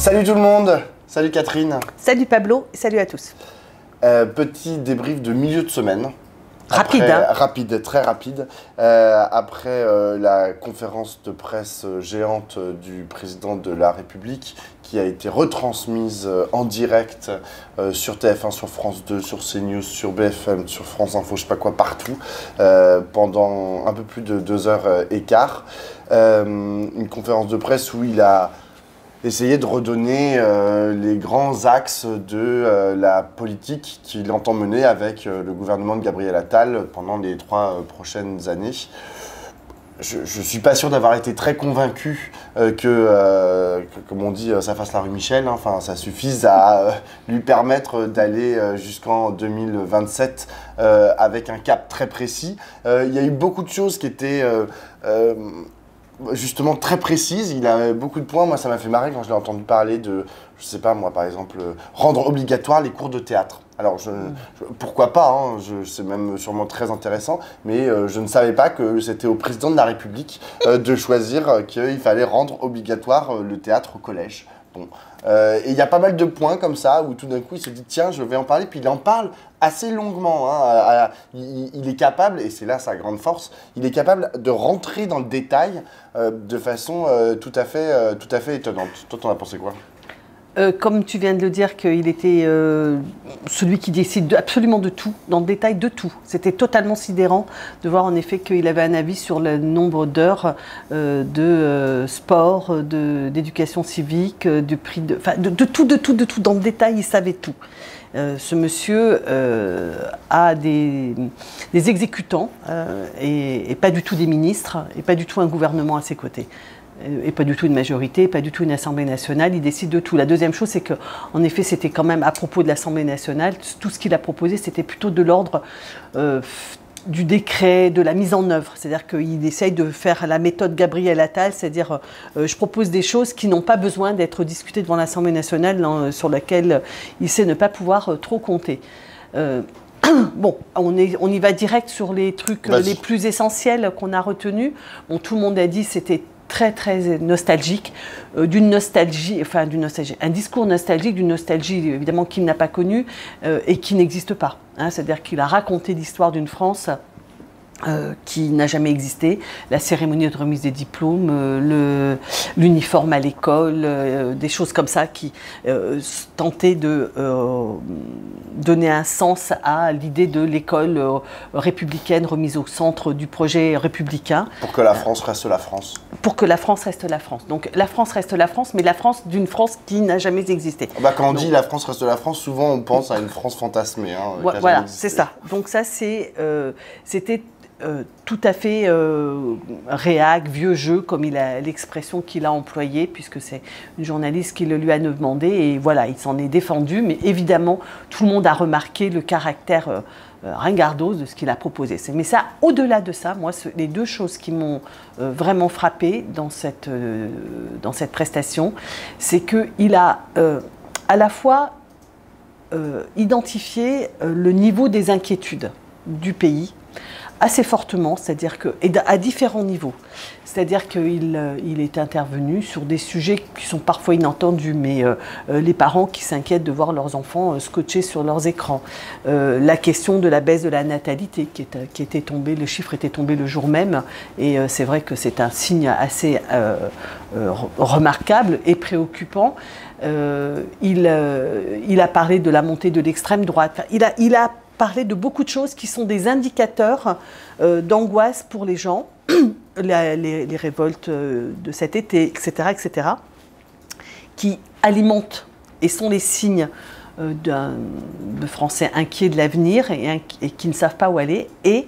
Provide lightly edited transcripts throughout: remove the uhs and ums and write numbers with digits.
Salut tout le monde, salut Catherine. Salut Pablo, salut à tous. Petit débrief de milieu de semaine. Rapide, Rapide, très rapide. Après la conférence de presse géante du président de la République qui a été retransmise en direct sur TF1, sur France 2, sur CNews, sur BFM, sur France Info, je sais pas quoi, partout, pendant un peu plus de 2h15. Une conférence de presse où il a essayé de redonner les grands axes de la politique qu'il entend mener avec le gouvernement de Gabriel Attal pendant les 3 prochaines années. Je ne suis pas sûr d'avoir été très convaincu que, comme on dit, ça fasse la rue Michel, hein, enfin, ça suffise à lui permettre d'aller jusqu'en 2027 avec un cap très précis. Il y a eu beaucoup de choses qui étaient justement très précises, il a beaucoup de points. Moi, ça m'a fait marrer quand je l'ai entendu parler de, je sais pas moi, par exemple, rendre obligatoire les cours de théâtre. Alors, pourquoi pas, hein, c'est même sûrement très intéressant, mais je ne savais pas que c'était au président de la République de choisir qu'il fallait rendre obligatoire le théâtre au collège. Bon. Et il y a pas mal de points comme ça où tout d'un coup il se dit tiens je vais en parler, puis il en parle assez longuement, hein, il est capable, et c'est là sa grande force, il est capable de rentrer dans le détail de façon tout à fait étonnante. Toi t'en as pensé quoi? Comme tu viens de le dire, qu'il était celui qui décide absolument de tout, dans le détail de tout. C'était totalement sidérant de voir en effet qu'il avait un avis sur le nombre d'heures de sport, d'éducation civique, du prix de tout, dans le détail, il savait tout. Ce monsieur a des exécutants et pas du tout des ministres et pas du tout un gouvernement à ses côtés. Et pas du tout une majorité, pas du tout une Assemblée nationale, il décide de tout. La deuxième chose, c'est qu'en effet, c'était quand même à propos de l'Assemblée nationale, tout ce qu'il a proposé, c'était plutôt de l'ordre du décret, de la mise en œuvre. C'est-à-dire qu'il essaye de faire la méthode Gabriel Attal, c'est-à-dire je propose des choses qui n'ont pas besoin d'être discutées devant l'Assemblée nationale, sur laquelle il sait ne pas pouvoir trop compter. Bon, on y va direct sur les trucs les plus essentiels qu'on a retenus. Bon, tout le monde a dit c'était très nostalgique, un discours nostalgique, d'une nostalgie évidemment qu'il n'a pas connue et qui n'existe pas. Hein, c'est-à-dire qu'il a raconté l'histoire d'une France qui n'a jamais existé, la cérémonie de remise des diplômes, l'uniforme à l'école, des choses comme ça qui tentaient de donner un sens à l'idée de l'école républicaine remise au centre du projet républicain. Pour que la France reste la France. Pour que la France reste la France. Donc la France reste la France, mais la France d'une France qui n'a jamais existé. Bah, quand on dit la France reste la France, souvent on pense à une France fantasmée. Hein, voilà, c'est ça. Donc ça, c'était tout à fait réac, vieux jeu, comme l'expression qu'il a employée, puisque c'est une journaliste qui le lui a demandé, et voilà, il s'en est défendu, mais évidemment, tout le monde a remarqué le caractère ringardos de ce qu'il a proposé. Mais ça, au-delà de ça, moi, les deux choses qui m'ont vraiment frappé dans cette prestation, c'est qu'il a à la fois identifié le niveau des inquiétudes du pays, assez fortement, c'est-à-dire à différents niveaux. C'est-à-dire qu'il est intervenu sur des sujets qui sont parfois inattendus, mais les parents qui s'inquiètent de voir leurs enfants scotchés sur leurs écrans. La question de la baisse de la natalité qui était tombée, le chiffre était tombé le jour même, et c'est vrai que c'est un signe assez remarquable et préoccupant. Il a parlé de la montée de l'extrême droite. Il a parler de beaucoup de choses qui sont des indicateurs d'angoisse pour les gens, les révoltes de cet été, etc., qui alimentent et sont les signes de Français inquiets de l'avenir et qui ne savent pas où aller. Et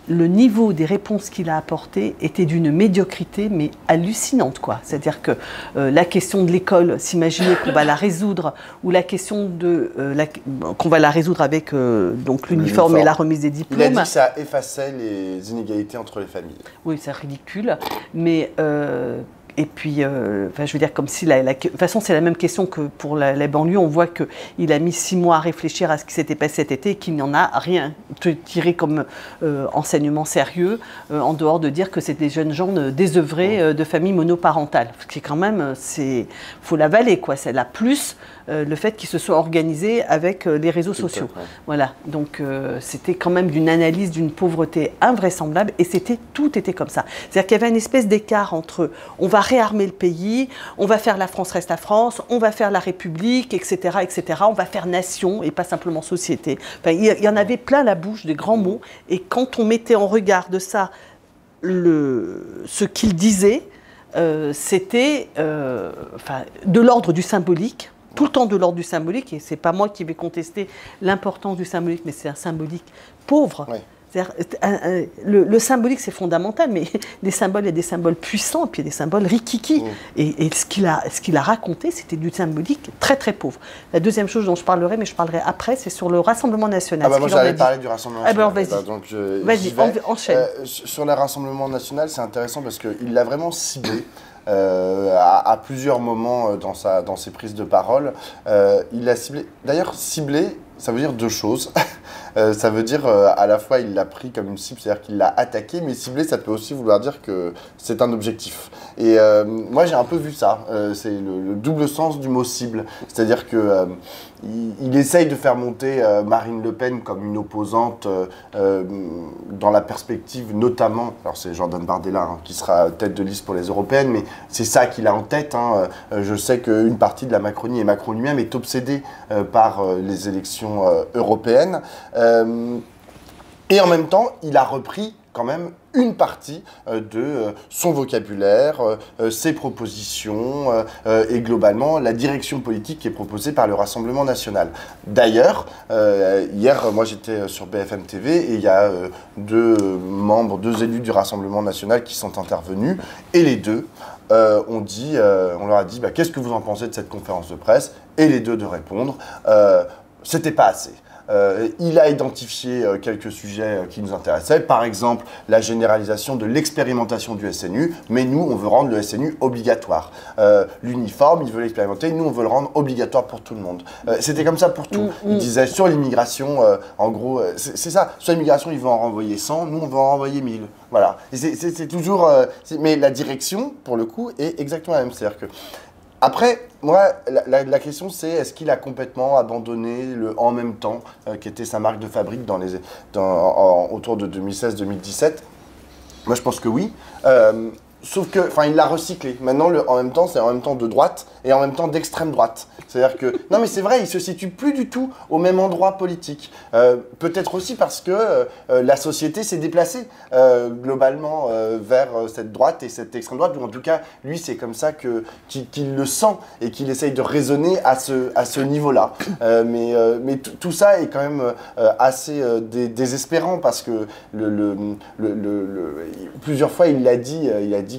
le niveau des réponses qu'il a apportées était d'une médiocrité, mais hallucinante, quoi. C'est-à-dire que la question de l'école, s'imaginer qu'on va la résoudre, ou la question qu'on va la résoudre avec donc l'uniforme et la remise des diplômes. Il a dit que ça effaçait les inégalités entre les familles. Oui, c'est ridicule, mais Et puis, enfin, je veux dire, comme si de toute façon, c'est la même question que pour les banlieues. On voit qu'il a mis 6 mois à réfléchir à ce qui s'était passé cet été et qu'il n'y en a rien tiré comme enseignement sérieux, en dehors de dire que c'est des jeunes gens désœuvrés de familles monoparentales. Ce qui est quand même, faut l'avaler, quoi. C'est la plus le fait qu'ils se soient organisés avec les réseaux sociaux. Voilà. Donc, c'était quand même d'une analyse d'une pauvreté invraisemblable et tout était comme ça. C'est-à-dire qu'il y avait une espèce d'écart entre on va réarmer le pays, on va faire la France reste la France, on va faire la République, etc., etc. On va faire nation et pas simplement société. Enfin, il y en avait plein la bouche, des grands mots. Et quand on mettait en regard de ça ce qu'il disait, c'était de l'ordre du symbolique, tout le temps de l'ordre du symbolique. Et c'est pas moi qui vais contester l'importance du symbolique, mais c'est un symbolique pauvre. Oui. Le symbolique, c'est fondamental, mais les symboles, il y a des symboles puissants, et puis il y a des symboles rikiki. Et ce qu'il a raconté, c'était du symbolique très très pauvre. La deuxième chose dont je parlerai, mais je parlerai après, c'est sur le Rassemblement national. Moi j'allais parler du Rassemblement national. Vas-y, enchaîne. Sur le Rassemblement national, c'est intéressant parce qu'il l'a vraiment ciblé. À plusieurs moments dans ses prises de parole. Il l'a ciblé. D'ailleurs, ciblé, ça veut dire deux choses. Ça veut dire à la fois il l'a pris comme une cible, c'est-à-dire qu'il l'a attaqué, mais ciblé, ça peut aussi vouloir dire que c'est un objectif. Et moi j'ai un peu vu ça, c'est le double sens du mot cible. C'est-à-dire que il essaye de faire monter Marine Le Pen comme une opposante dans la perspective notamment, alors c'est Jordan Bardella qui sera tête de liste pour les européennes, mais c'est ça qu'il a en tête. Je sais qu'une partie de la Macronie et Macron lui-même est obsédé par les élections européennes. Et en même temps, il a repris quand même une partie de son vocabulaire, ses propositions et globalement la direction politique qui est proposée par le Rassemblement national. D'ailleurs, hier, moi j'étais sur BFM TV et il y a deux élus du Rassemblement national qui sont intervenus et les deux on leur a dit qu'est-ce que vous en pensez de cette conférence de presse, et les deux de répondre c'était pas assez. Il a identifié quelques sujets qui nous intéressaient, par exemple la généralisation de l'expérimentation du SNU, mais nous on veut rendre le SNU obligatoire. L'uniforme, il veut l'expérimenter, nous on veut le rendre obligatoire pour tout le monde. C'était comme ça pour tout. Il disait sur l'immigration, en gros, c'est ça, sur l'immigration il veut en renvoyer 100, nous on veut en renvoyer 1000. Voilà. C'est toujours... mais la direction, pour le coup, est exactement la même. C'est-à-dire que après, moi, la question c'est est-ce qu'il a complètement abandonné le « en même temps » qui était sa marque de fabrique autour de 2016-2017 ? Moi, je pense que oui. Sauf que, il l'a recyclé. Maintenant, le « en même temps », c'est en même temps de droite et en même temps d'extrême droite. C'est-à-dire que, non mais c'est vrai, il se situe plus du tout au même endroit politique. Peut-être aussi parce que la société s'est déplacée globalement vers cette droite et cette extrême droite, ou en tout cas, lui, c'est comme ça qu'il le sent et qu'il essaye de raisonner à ce niveau-là. Mais tout ça est quand même assez désespérant parce que plusieurs fois, il a dit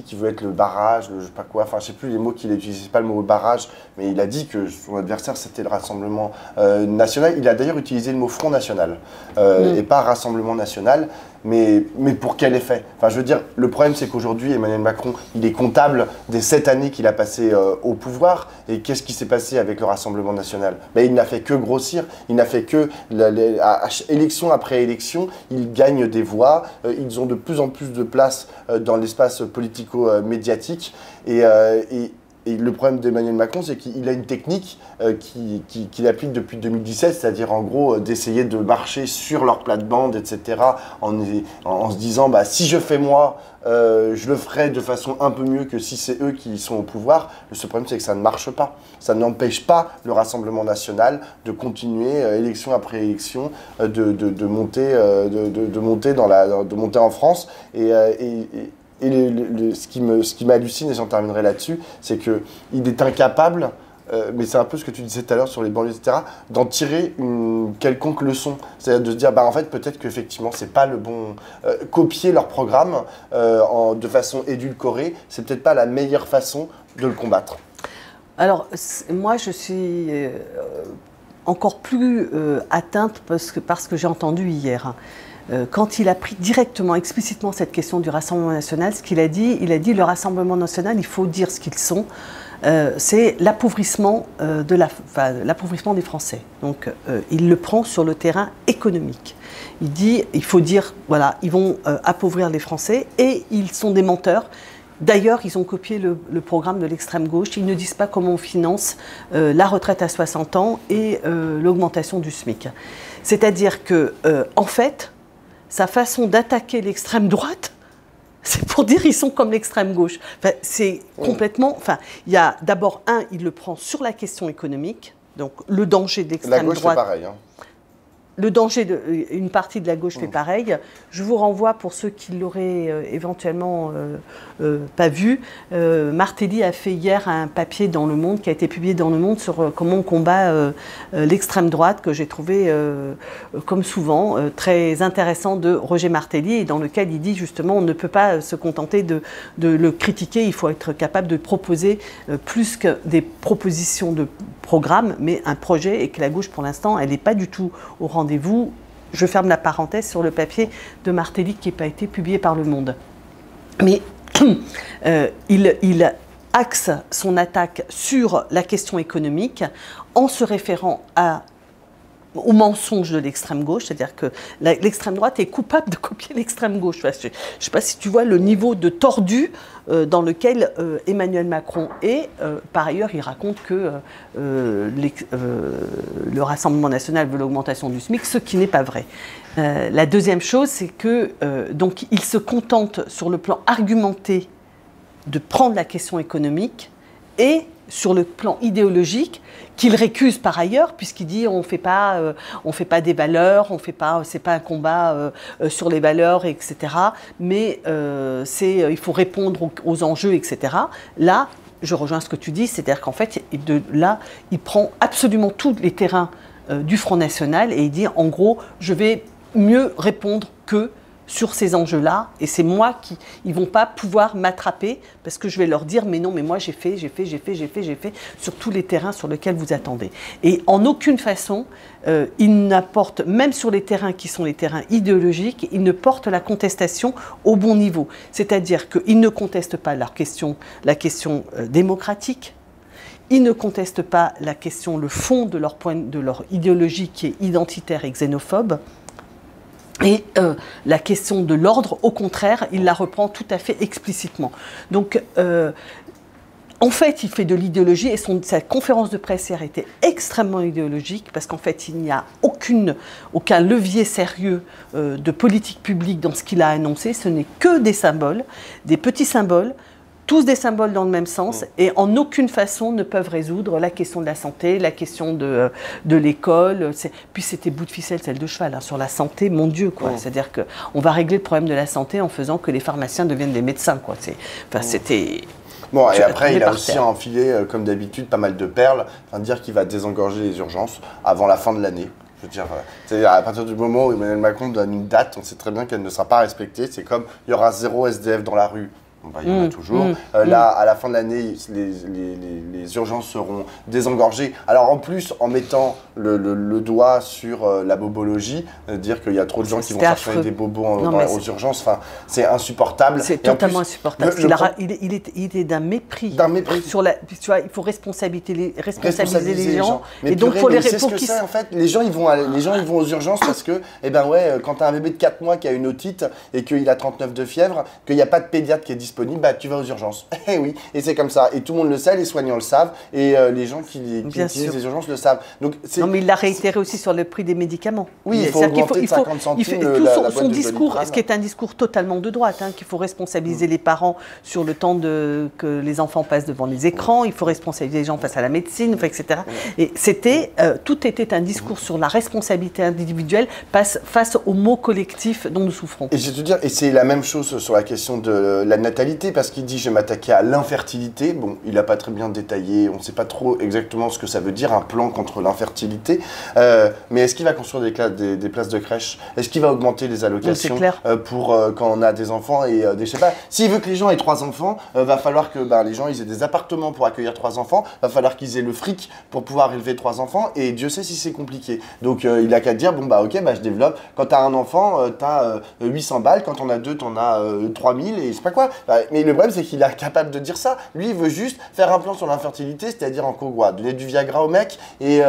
qu'il veut être le barrage, je sais pas quoi, je sais plus les mots qu'il a utilisé, c'est pas le mot barrage, mais il a dit que son adversaire c'était le Rassemblement national. Il a d'ailleurs utilisé le mot Front National et pas Rassemblement national, mais pour quel effet ? Je veux dire, le problème c'est qu'aujourd'hui Emmanuel Macron, il est comptable des 7 années qu'il a passé au pouvoir, et qu'est-ce qui s'est passé avec le Rassemblement national ? Il n'a fait que grossir, il n'a fait que, élection après élection, il gagne des voix, ils ont de plus en plus de place dans l'espace politico-médiatique, et le problème d'Emmanuel Macron, c'est qu'il a une technique qu'il applique depuis 2017, c'est-à-dire en gros d'essayer de marcher sur leur plate-bande, etc., en se disant si je fais moi, je le ferai de façon un peu mieux que si c'est eux qui sont au pouvoir. Le seul problème, c'est que ça ne marche pas. Ça n'empêche pas le Rassemblement national de continuer, élection après élection, de monter en France. Et ce qui m'hallucine, et j'en terminerai là-dessus, c'est qu'il est incapable, mais c'est un peu ce que tu disais tout à l'heure sur les banlieues, etc., d'en tirer une quelconque leçon. C'est-à-dire de se dire, en fait, peut-être qu'effectivement, c'est pas le bon... copier leur programme de façon édulcorée, c'est peut-être pas la meilleure façon de le combattre. Alors, moi, je suis encore plus atteinte parce que j'ai entendu hier. quand il a pris directement, explicitement cette question du Rassemblement national, ce qu'il a dit, le Rassemblement national, il faut dire ce qu'ils sont, c'est l'appauvrissement l'appauvrissement des Français. Donc il le prend sur le terrain économique. Il dit, il faut dire, voilà, ils vont appauvrir les Français et ils sont des menteurs. D'ailleurs, ils ont copié le programme de l'extrême gauche. Ils ne disent pas comment on finance la retraite à 60 ans et l'augmentation du SMIC. C'est-à-dire que, en fait, sa façon d'attaquer l'extrême droite, c'est pour dire qu'ils sont comme l'extrême gauche. Enfin, c'est complètement... Enfin, il y a d'abord, il le prend sur la question économique, donc le danger de l'extrême droite. La gauche, c'est pareil, hein. Le danger, une partie de la gauche fait pareil. Je vous renvoie, pour ceux qui l'auraient éventuellement pas vu, Martelly a fait hier un papier dans Le Monde, qui a été publié dans Le Monde, sur comment on combat l'extrême droite, que j'ai trouvé, comme souvent, très intéressant, de Roger Martelly, et dans lequel il dit justement on ne peut pas se contenter de le critiquer, il faut être capable de proposer plus que des propositions de programme, mais un projet, et que la gauche, pour l'instant, elle n'est pas du tout au rendez-vous. Je ferme la parenthèse sur le papier de Martelly qui n'a pas été publié par Le Monde. Mais il axe son attaque sur la question économique en se référant au mensonge de l'extrême gauche, c'est-à-dire que l'extrême droite est coupable de copier l'extrême gauche. Enfin, je ne sais pas si tu vois le niveau de tordu dans lequel Emmanuel Macron est. Par ailleurs, il raconte que le Rassemblement national veut l'augmentation du SMIC, ce qui n'est pas vrai. La deuxième chose, c'est que donc il se contente sur le plan argumenté de prendre la question économique et sur le plan idéologique, qu'il récuse par ailleurs, puisqu'il dit on fait pas des valeurs, c'est pas un combat sur les valeurs, etc. Mais il faut répondre aux enjeux, etc. Là, je rejoins ce que tu dis, c'est-à-dire qu'en fait, il prend absolument tous les terrains du Front National et il dit en gros, je vais mieux répondre que sur ces enjeux-là, et c'est moi ils vont pas pouvoir m'attraper parce que je vais leur dire mais non, mais moi j'ai fait sur tous les terrains sur lesquels vous attendez. Et en aucune façon, il n'apporte, même sur les terrains qui sont les terrains idéologiques, il ne porte la contestation au bon niveau. C'est-à-dire qu'il ne conteste pas la question démocratique. Ils ne contestent pas le fond de leur idéologie qui est identitaire et xénophobe. Et la question de l'ordre, au contraire, il la reprend tout à fait explicitement. Donc, en fait, il fait de l'idéologie, et sa conférence de presse hier était extrêmement idéologique, parce qu'en fait, il n'y a aucun levier sérieux de politique publique dans ce qu'il a annoncé. Ce n'est que des symboles, des petits symboles, tous des symboles dans le même sens, et en aucune façon ne peuvent résoudre la question de la santé, la question de l'école. Puis c'était bout de ficelle, celle de cheval, hein, sur la santé, mon Dieu, quoi. C'est-à-dire qu'on va régler le problème de la santé en faisant que les pharmaciens deviennent des médecins, quoi. C'était... Bon, et après, il a aussi enfilé, comme d'habitude, pas mal de perles, enfin, dire qu'il va désengorger les urgences avant la fin de l'année. Je veux dire, c'est-à-dire à partir du moment où Emmanuel Macron donne une date, on sait très bien qu'elle ne sera pas respectée. C'est comme il y aura 0 SDF dans la rue. Il y en a toujours. Là, à la fin de l'année, les urgences seront désengorgées. Alors en plus, en mettant le doigt sur la bobologie, dire qu'il y a trop de gens qui vont chercher des bobos aux urgences, enfin, c'est insupportable. C'est totalement insupportable. Il est d'un mépris. D'un mépris. Tu vois, il faut responsabiliser les gens. Mais et donc, c'est ce que c'est en fait. Les gens, ils vont aux urgences parce que, quand tu as un bébé de 4 mois qui a une otite et qu'il a 39 de fièvre, qu'il n'y a pas de pédiatre qui est disponible, tu vas aux urgences. Eh oui, et c'est comme ça. Et tout le monde le sait, les soignants le savent, et les gens qui utilisent les urgences le savent. Donc, non, mais il l'a réitéré aussi sur le prix des médicaments. Oui, il faut augmenter de 50 centimes son discours, ce qui est un discours totalement de droite, hein, qu'il faut responsabiliser les parents sur le temps que les enfants passent devant les écrans, il faut responsabiliser les gens face à la médecine, etc. Et tout était un discours sur la responsabilité individuelle face au mot collectif dont nous souffrons. Et je vais te dire, et c'est la même chose sur la question de la natalité qualité, parce qu'il dit « je vais m'attaquer à l'infertilité ». Bon, il n'a pas très bien détaillé, on ne sait pas trop exactement ce que ça veut dire, un plan contre l'infertilité. Mais est-ce qu'il va construire des places de crèche? Est-ce qu'il va augmenter les allocations pour quand on a des enfants et je sais pas, s'il veut que les gens aient 3 enfants, va falloir que les gens ils aient des appartements pour accueillir 3 enfants, va falloir qu'ils aient le fric pour pouvoir élever 3 enfants, et Dieu sait si c'est compliqué. Donc il a qu'à dire, bon ok, je développe, quand t'as un enfant, t'as 800 balles, quand on a 2, t'en as 3000, et je sais pas quoi. Mais le problème, c'est qu'il est capable de dire ça. Lui, il veut juste faire un plan sur l'infertilité, c'est-à-dire en quoi, donner du Viagra au mec et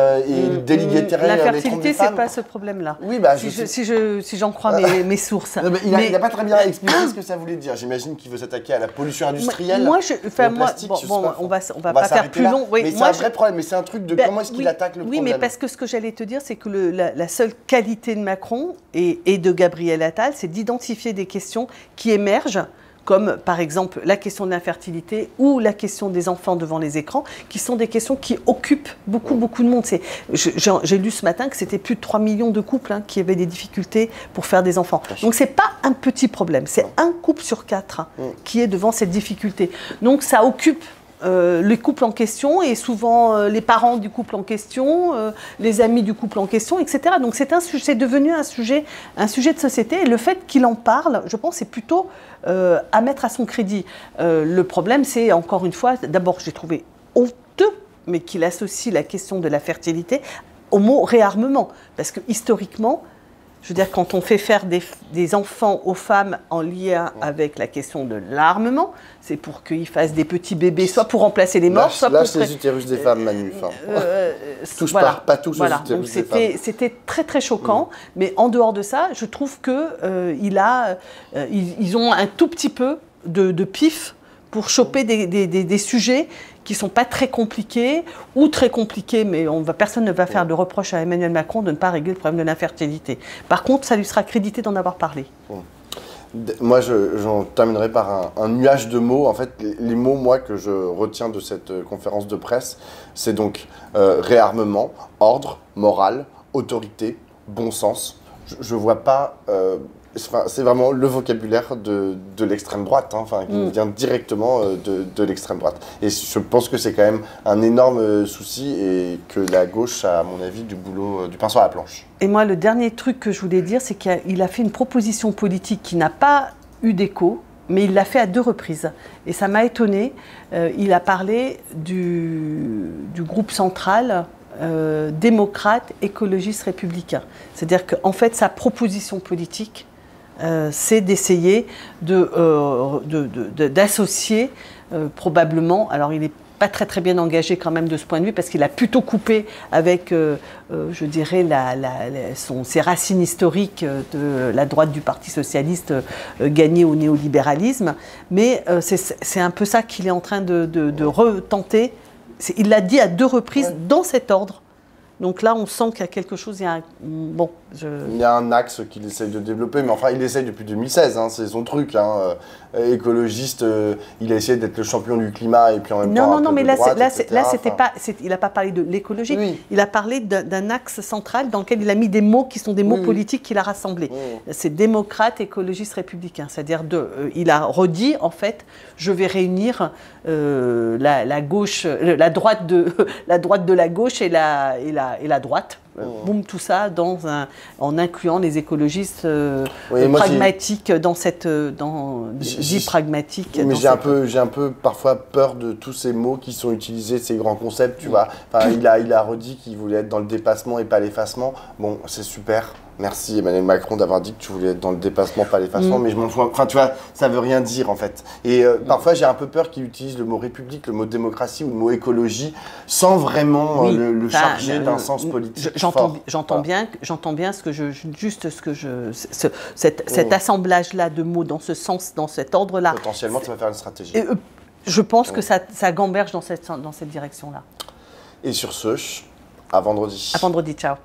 déléguer terrain. L'infertilité, c'est pas ce problème-là. Oui, si j'en crois mes sources. Il n'a pas très bien expliqué ce que ça voulait dire. J'imagine qu'il veut s'attaquer à la pollution industrielle. On va pas faire plus long. Oui, mais c'est un vrai problème. Mais c'est un truc de comment est-ce qu'il attaque le problème. Oui, mais parce que ce que j'allais te dire, c'est que la seule qualité de Macron et de Gabriel Attal, c'est d'identifier des questions qui émergent, comme par exemple la question de l'infertilité ou la question des enfants devant les écrans, qui sont des questions qui occupent beaucoup de monde. J'ai lu ce matin que c'était plus de 3 millions de couples qui avaient des difficultés pour faire des enfants. Donc c'est pas un petit problème, c'est un couple sur 4 qui est devant cette difficulté. Donc ça occupe les couples en question et souvent les parents du couple en question, les amis du couple en question, etc. Donc c'est devenu un sujet de société, et le fait qu'il en parle, je pense, c'est plutôt à mettre à son crédit. Le problème, c'est encore une fois, d'abord j'ai trouvé honteux, mais qu'il associe la question de la fertilité au mot réarmement, parce que historiquement, je veux dire, quand on fait faire des enfants aux femmes en lien avec la question de l'armement, c'est pour qu'ils fassent des petits bébés, soit pour remplacer les morts, soit pour... Lâche les utérus des femmes, Manu. Touche pas tous aux utérus des femmes. C'était très choquant, mais en dehors de ça, je trouve qu'ils ont un tout petit peu de pif pour choper des sujets qui ne sont pas très compliqués ou très compliqués, mais personne ne va faire de reproche à Emmanuel Macron de ne pas régler le problème de l'infertilité. Par contre, ça lui sera crédité d'en avoir parlé. Moi, j'en terminerai par un nuage de mots. En fait, les mots, moi, que je retiens de cette conférence de presse, c'est donc réarmement, ordre, morale, autorité, bon sens. Je ne vois pas... c'est vraiment le vocabulaire de l'extrême droite, qui vient directement de l'extrême droite. Et je pense que c'est quand même un énorme souci et que la gauche a, à mon avis, du pain sur la planche. Et moi, le dernier truc que je voulais dire, c'est qu'il a fait une proposition politique qui n'a pas eu d'écho, mais il l'a fait à 2 reprises. Et ça m'a étonnée. Il a parlé du groupe central démocrate, écologiste, républicain. C'est-à-dire qu'en fait, sa proposition politique, c'est d'essayer d'associer probablement, alors il n'est pas très bien engagé quand même de ce point de vue, parce qu'il a plutôt coupé avec, je dirais, ses racines historiques de la droite du Parti socialiste gagnée au néolibéralisme, mais c'est un peu ça qu'il est en train de retenter. Il l'a dit à 2 reprises dans cet ordre. Donc là, on sent qu'il y a quelque chose, il y a un axe qu'il essaye de développer, mais enfin, il essaye depuis 2016, c'est son truc. Écologiste, il a essayé d'être le champion du climat et puis en même temps Non, mais là, c'était pas, il n'a pas parlé de l'écologie, il a parlé d'un axe central dans lequel il a mis des mots qui sont des mots politiques qu'il a rassemblés. C'est démocrate, écologiste, républicain. C'est-à-dire, il a redit, en fait, je vais réunir la gauche, la droite de la gauche et la droite. Boum, tout ça en incluant les écologistes pragmatiques dits pragmatiques. Mais j'ai un peu parfois peur de tous ces mots qui sont utilisés, ces grands concepts, tu vois. Enfin, il a redit qu'il voulait être dans le dépassement et pas l'effacement. Bon, c'est super. Merci Emmanuel Macron d'avoir dit que tu voulais être dans le dépassement, pas l'effacement, mais je m'en fous. Enfin, tu vois, ça veut rien dire en fait. Et parfois, j'ai un peu peur qu'il utilise le mot république, le mot démocratie ou le mot écologie sans vraiment le charger d'un sens politique. J'entends bien cet assemblage-là de mots dans ce sens, dans cet ordre-là. Potentiellement, tu vas faire une stratégie. Je pense que ça gamberge dans cette direction-là. Et sur ce, à vendredi. À vendredi, ciao.